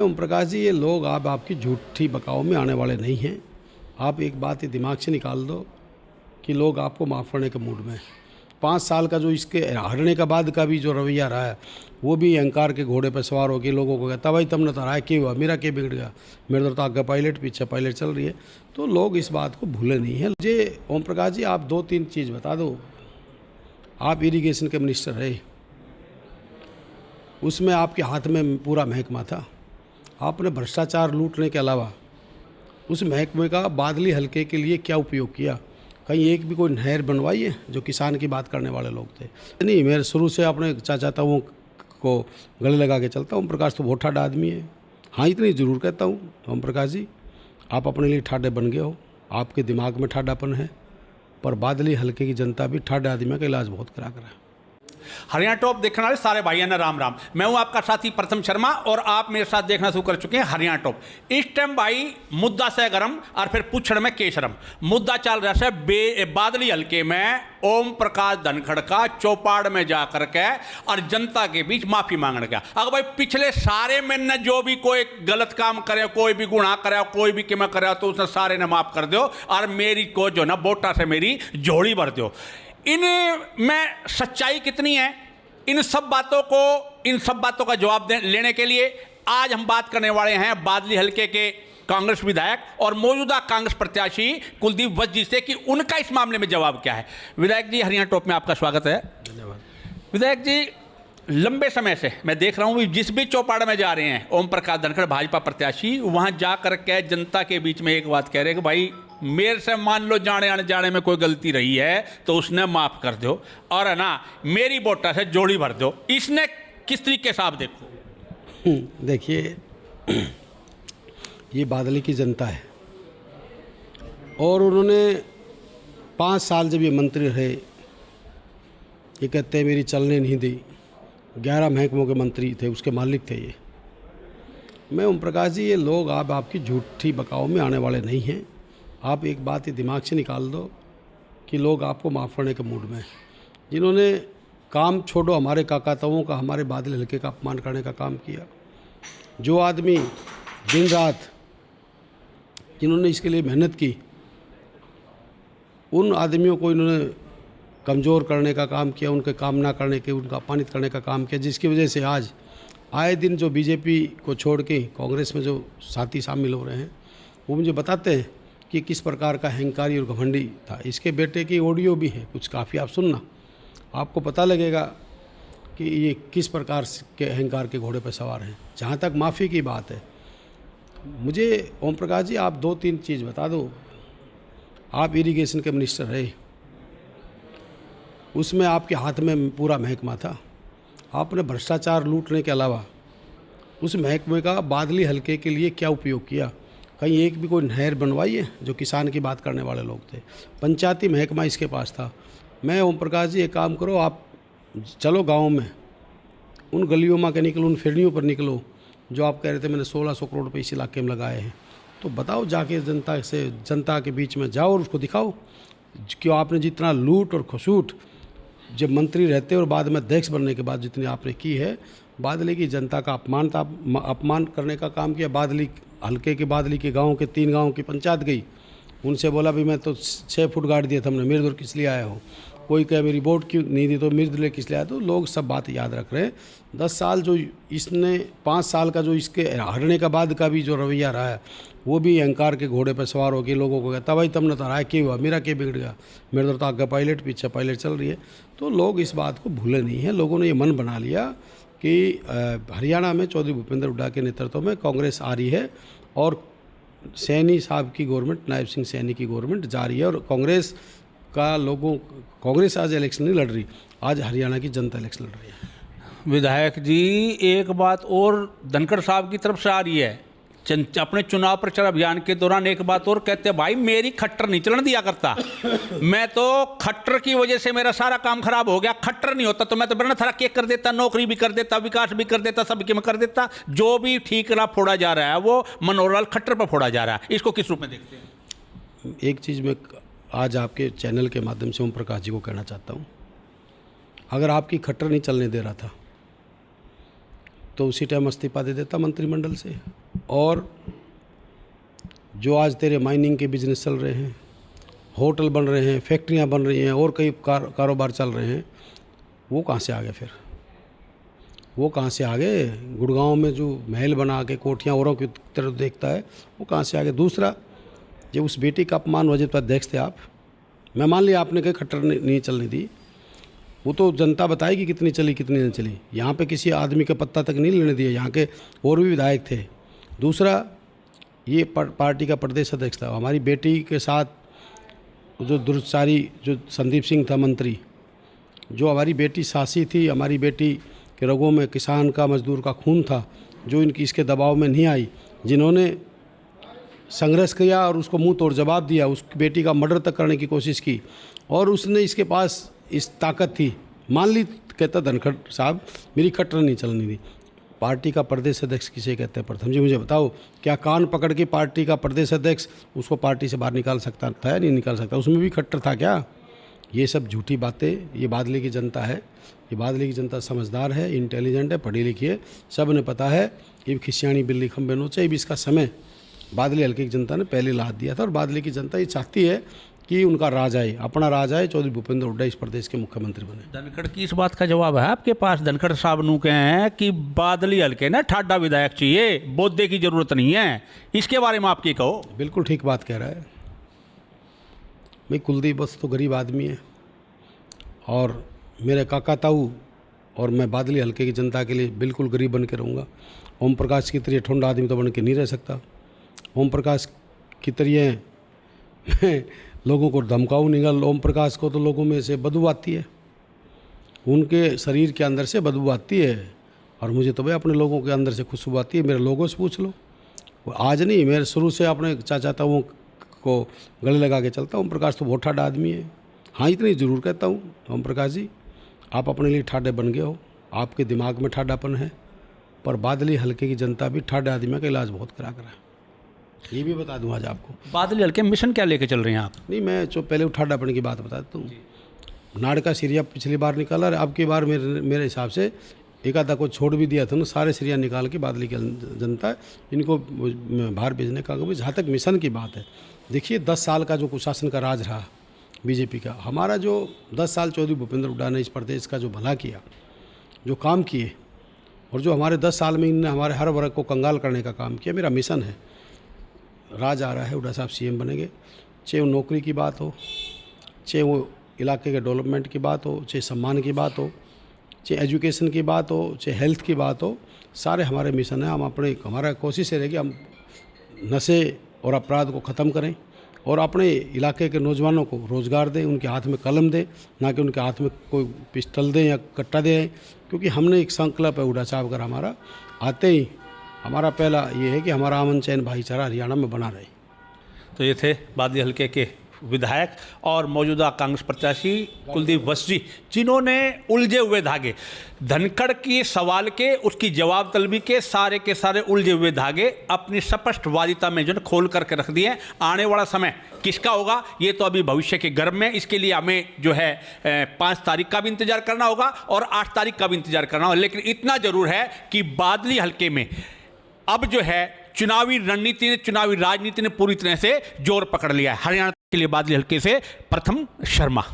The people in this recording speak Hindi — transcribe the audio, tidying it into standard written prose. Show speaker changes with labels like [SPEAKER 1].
[SPEAKER 1] ओम प्रकाश जी, ये लोग आपकी झूठी बकाओ में आने वाले नहीं हैं। आप एक बात ये दिमाग से निकाल दो कि लोग आपको माफ़ करने के मूड में हैं। 5 साल का जो इसके हारने के बाद का भी जो रवैया रहा है, वो भी अहंकार के घोड़े पर सवार होकर लोगों को कहता भाई तुमने तो हराया, क्यों हुआ, मेरा क्या बिगड़ गया, मेरे तो आगे पायलट पीछे पायलट चल रही है। तो लोग इस बात को भूले नहीं हैं। मुझे ओम प्रकाश जी आप 2-3 चीज़ बता दो। आप इरिगेशन के मिनिस्टर रहे, उसमें आपके हाथ में पूरा महकमा था। आपने भ्रष्टाचार लूटने के अलावा उस महकमे का बादली हलके के लिए क्या उपयोग किया? कहीं एक भी कोई नहर बनवाई है? जो किसान की बात करने वाले लोग थे नहीं। मेरे शुरू से अपने चाचा ताऊओं को गले लगा के चलता हूँ। ओम प्रकाश तो बहुत ठाडा आदमी है। हाँ, इतनी ज़रूर कहता हूँ ओम प्रकाश जी, आप अपने लिए ठाडे बन गए हो, आपके दिमाग में ठाडापन है, पर बादली हलके की जनता भी ठाडे आदमी का इलाज बहुत करा है।
[SPEAKER 2] हरियाणा टॉप देखने वाले सारे भाइयों ने राम राम। मैं हूं आपका साथी प्रथम शर्मा और आप मेरे साथ देखना शुरू कर चुके हैं हरियाणा टॉप। इस टाइम भाई मुद्दा से गरम और फिर पूछड़ में केशरम मुद्दा चल रहा है बादली हल्के में ओम प्रकाश धनखड़ का चौपाड़ में जाकर के और जनता के बीच माफी मांगने का। अगर भाई पिछले सारे महीने जो भी कोई गलत काम करे, कोई भी गुनाह करे, कोई भी किमें करे, तो उसने सारे ने माफ कर दो और मेरी को जो ना वोटा से मेरी झोली भर दो। इन में सच्चाई कितनी है, इन सब बातों का जवाब लेने के लिए आज हम बात करने वाले हैं बादली हलके के कांग्रेस विधायक और मौजूदा कांग्रेस प्रत्याशी कुलदीप वत्स जी से कि उनका इस मामले में जवाब क्या है। विधायक जी, हरियाणा टॉप में आपका स्वागत है।
[SPEAKER 1] धन्यवाद।
[SPEAKER 2] विधायक जी, लंबे समय से मैं देख रहा हूँ जिस भी चौपाड़ में जा रहे हैं ओम प्रकाश धनखड़ भाजपा प्रत्याशी, वहाँ जा कर के जनता के बीच में एक बात कह रहे हैं कि भाई मेरे से मान लो जाने आने जाने में कोई गलती रही है तो उसने माफ़ कर दो और है ना मेरी वोटा से जोड़ी भर दो। इसने किस तरीके से आप देखो?
[SPEAKER 1] देखिए, ये बादली की जनता है और उन्होंने 5 साल जब ये मंत्री रहे, ये कहते हैं मेरी चलने नहीं दी। 11 महकमों के मंत्री थे, उसके मालिक थे ये। मैं ओम प्रकाश जी, ये लोग आपकी झूठी बकाओ में आने वाले नहीं हैं। आप एक बात ये दिमाग से निकाल दो कि लोग आपको माफ़ करने के मूड में हैं। जिन्होंने काम छोड़ो हमारे काका ताऊओं का, हमारे बादल हल्के का अपमान करने का काम किया, जो आदमी दिन रात जिन्होंने इसके लिए मेहनत की, उन आदमियों को इन्होंने कमज़ोर करने का काम किया, उनके काम ना करने के, उनका अपमानित करने का काम किया, जिसकी वजह से आज आए दिन जो बीजेपी को छोड़ के कांग्रेस में जो साथी शामिल हो रहे हैं, वो मुझे बताते हैं कि किस प्रकार का अहंकारी और घमंडी था। इसके बेटे की ऑडियो भी है कुछ, काफ़ी आप सुनना, आपको पता लगेगा कि ये किस प्रकार के अहंकार के घोड़े पर सवार हैं। जहाँ तक माफ़ी की बात है, मुझे ओम प्रकाश जी आप 2-3 चीज़ बता दो। आप इरिगेशन के मिनिस्टर रहे, उसमें आपके हाथ में पूरा महकमा था। आपने भ्रष्टाचार लूटने के अलावा उस महकमे का बादली हलके के लिए क्या उपयोग किया? कहीं एक भी कोई नहर बनवाई है? जो किसान की बात करने वाले लोग थे, पंचायती महकमा इसके पास था। मैं ओम प्रकाश जी एक काम करो, आप चलो गाँव में, उन गलियों में के निकलो, उन फिरनियों पर निकलो जो आप कह रहे थे मैंने 1600 करोड़ रुपये इस इलाके में लगाए हैं। तो बताओ, जाके जनता के बीच में जाओ और उसको दिखाओ कि आपने जितना लूट और खसूट जब मंत्री रहते और बाद में अध्यक्ष बनने के बाद जितनी आपने की है, बादली की जनता का अपमान करने का काम किया। बादली हल्के के बादली के गाँव के 3 गाँव की पंचायत गई, उनसे बोला भी मैं तो 6 फुट गाड़ दिया था हमने, मेरे दूर किस लिए आया हो? कोई कहे मेरी वोट क्यों नहीं दी, तो मेरे दूर किस लिए आया? तो लोग सब बात याद रख रहे हैं। 10 साल जो इसने 5 साल का जो इसके हारने के बाद का भी जो रवैया रहा है, वो भी अहंकार के घोड़े पर सवार होकर लोगों को कहता भाई तुमने तो हराया, क्यों हुआ, मेरा क्या बिगड़ गया, मेरे तो आगे पायलट पीछे पायलट चल रही है। तो लोग इस बात को भूले नहीं हैं। लोगों ने ये मन बना लिया कि हरियाणा में चौधरी भूपेंद्र हुड्डा के नेतृत्व में कांग्रेस आ रही है और सैनी साहब की गवर्नमेंट, नायब सिंह सैनी की गवर्नमेंट जा रही है और कांग्रेस आज इलेक्शन नहीं लड़ रही, आज हरियाणा की जनता इलेक्शन लड़ रही है।
[SPEAKER 2] विधायक जी, एक बात और धनखड़ साहब की तरफ से आ रही है। अपने चुनाव प्रचार अभियान के दौरान एक बात और कहते हैं, भाई मेरी खट्टर नहीं चलन दिया करता, मैं तो खट्टर की वजह से मेरा सारा काम खराब हो गया, खट्टर नहीं होता तो मैं तो बड़ा थारा केक कर देता, नौकरी भी कर देता, विकास भी कर देता, सब में कर देता। जो भी ठीकरा फोड़ा जा रहा है वो मनोहर लाल खट्टर पर फोड़ा जा रहा है। इसको किस रूप में देखते हैं?
[SPEAKER 1] एक चीज़ मैं आज आपके चैनल के माध्यम से ओम प्रकाश जी को कहना चाहता हूँ, अगर आपकी खट्टर नहीं चलने दे रहा था तो उसी टाइम इस्तीफा दे देता मंत्रिमंडल से। और जो आज तेरे माइनिंग के बिजनेस चल रहे हैं, होटल बन रहे हैं, फैक्ट्रियां बन रही हैं और कई कारोबार चल रहे हैं, वो कहाँ से आ गए फिर? वो कहाँ से आ गए? गुड़गांव में जो महल बना के कोठियाँ औरों की तरफ देखता है, वो कहाँ से आ गए? दूसरा, जो उस बेटी का अपमान वजह पर अध्यक्ष थे आप, मैं मान लिया आपने कहीं खट्टर नहीं चलने दी, वो तो जनता बताएगी कितनी चली कितनी नहीं चली। यहाँ पे किसी आदमी का पत्ता तक नहीं लेने दिया, यहाँ के और भी विधायक थे। दूसरा, ये पार्टी का प्रदेश अध्यक्ष था, हमारी बेटी के साथ जो दुर्चारी जो संदीप सिंह था मंत्री, जो हमारी बेटी सासी थी, हमारी बेटी के रगों में किसान का मजदूर का खून था, जो इनकी इसके दबाव में नहीं आई, जिन्होंने संघर्ष किया और उसको मुंह तोड़ जवाब दिया, उस बेटी का मर्डर तक करने की कोशिश की, और उसने इसके पास इस ताकत थी, मान ली कहता धनखड़ साहब मेरी खट्टर नहीं चलनी दी। पार्टी का प्रदेश अध्यक्ष किसे कहते हैं? प्रथम जी मुझे बताओ, क्या कान पकड़ के पार्टी का प्रदेश अध्यक्ष उसको पार्टी से बाहर निकाल सकता था या नहीं निकाल सकता? उसमें भी खट्टर था क्या? ये सब झूठी बातें। ये बादली की जनता है, ये बादली की जनता समझदार है, इंटेलिजेंट है, पढ़ी लिखी है, सब ने पता है कि खिसियाणी बिल्ली खम्बे नोचे। अब इसका समय बादली हल्के की जनता ने पहले लाद दिया था, और बादली की जनता ये चाहती है कि उनका राज आए, अपना राज आए, चौधरी भूपेंद्र हुड्डा इस प्रदेश के मुख्यमंत्री बने।
[SPEAKER 2] धनखड़ की इस बात का जवाब है आपके पास? धनखड़ साहब नू कहे हैं कि बादली हल्के ना ठाडा विधायक चाहिए, बोदे की जरूरत नहीं है। इसके बारे में आप क्या कहो?
[SPEAKER 1] बिल्कुल ठीक बात कह रहा है भाई। कुलदीप बस तो गरीब आदमी है, और मेरे काका ताऊ और मैं बादली हल्के की जनता के लिए बिल्कुल गरीब बन के रहूँगा। ओम प्रकाश की तरह ठंडा आदमी तो बन के नहीं रह सकता। ओम प्रकाश की तरह मैं लोगों को धमकाऊँ नहीं। ओम प्रकाश को तो लोगों में से बदबू आती है, उनके शरीर के अंदर से बदबू आती है, और मुझे तो भाई अपने लोगों के अंदर से खुशबू आती है। मेरे लोगों से पूछ लो, आज नहीं, मेरे शुरू से अपने चाचा ताऊओं को गले लगा के चलता हूँ। ओम प्रकाश तो बहुत ठाडा आदमी है। हाँ, इतनी ज़रूर कहता हूँ, ओम प्रकाश जी आप अपने लिए ठाडे बन गए हो, आपके दिमाग में ठाडापन है, पर बादली हल्के की जनता भी ठाडे आदमी का इलाज बहुत करा है। ये भी बता दूँ आज आपको।
[SPEAKER 2] बादली हल्के मिशन क्या लेके चल रहे हैं आप?
[SPEAKER 1] नहीं, मैं जो पहले ठाडापन की बात बता देता हूँ। नाड़ का सिरिया पिछली बार निकाला, अब की बार मेरे हिसाब से एक आधा को छोड़ भी दिया था ना, सारे सिरिया निकाल के बादली की जनता इनको बाहर भेजने का। जहाँ तक मिशन की बात है, देखिए 10 साल का जो कुशासन का राज रहा बीजेपी का, हमारा जो 10 साल चौधरी भूपेंद्र हुड्डा ने इस प्रदेश का जो भला किया, जो काम किए, और जो हमारे 10 साल में इनने हमारे हर वर्ग को कंगाल करने का काम किया, मेरा मिशन है। राज आ रहा है, हुड्डा साहब सीएम बनेंगे, चाहे वो नौकरी की बात हो, चाहे वो इलाके के डेवलपमेंट की बात हो, चाहे सम्मान की बात हो, चाहे एजुकेशन की बात हो, चाहे हेल्थ की बात हो, सारे हमारे मिशन है। हमारा कोशिश है कि हम नशे और अपराध को ख़त्म करें, और अपने इलाके के नौजवानों को रोज़गार दें, उनके हाथ में कलम दें, ना कि उनके हाथ में कोई पिस्टल दें या कट्टा दें। क्योंकि हमने एक संकल्प है हुड्डा साहब का, हमारा आते ही हमारा पहला ये है कि हमारा अमन चैन भाईचारा हरियाणा में बना रहे।
[SPEAKER 2] तो ये थे बादली हल्के के विधायक और मौजूदा कांग्रेस प्रत्याशी कुलदीप वत्स जी, जिन्होंने उलझे हुए धागे, धनखड़ के सवाल के, उसकी जवाब तलबी के सारे उलझे हुए धागे अपनी स्पष्टवादिता में जो है खोल करके रख दिए। आने वाला समय किसका होगा ये तो अभी भविष्य के गर्भ में, इसके लिए हमें जो है 5 तारीख का भी इंतजार करना होगा और 8 तारीख का भी इंतजार करना होगा। लेकिन इतना जरूर है कि बादली हल्के में अब जो है चुनावी रणनीति ने, चुनावी राजनीति ने पूरी तरह से जोर पकड़ लिया है। हरियाणा के लिए बादली हल्के से प्रथम शर्मा।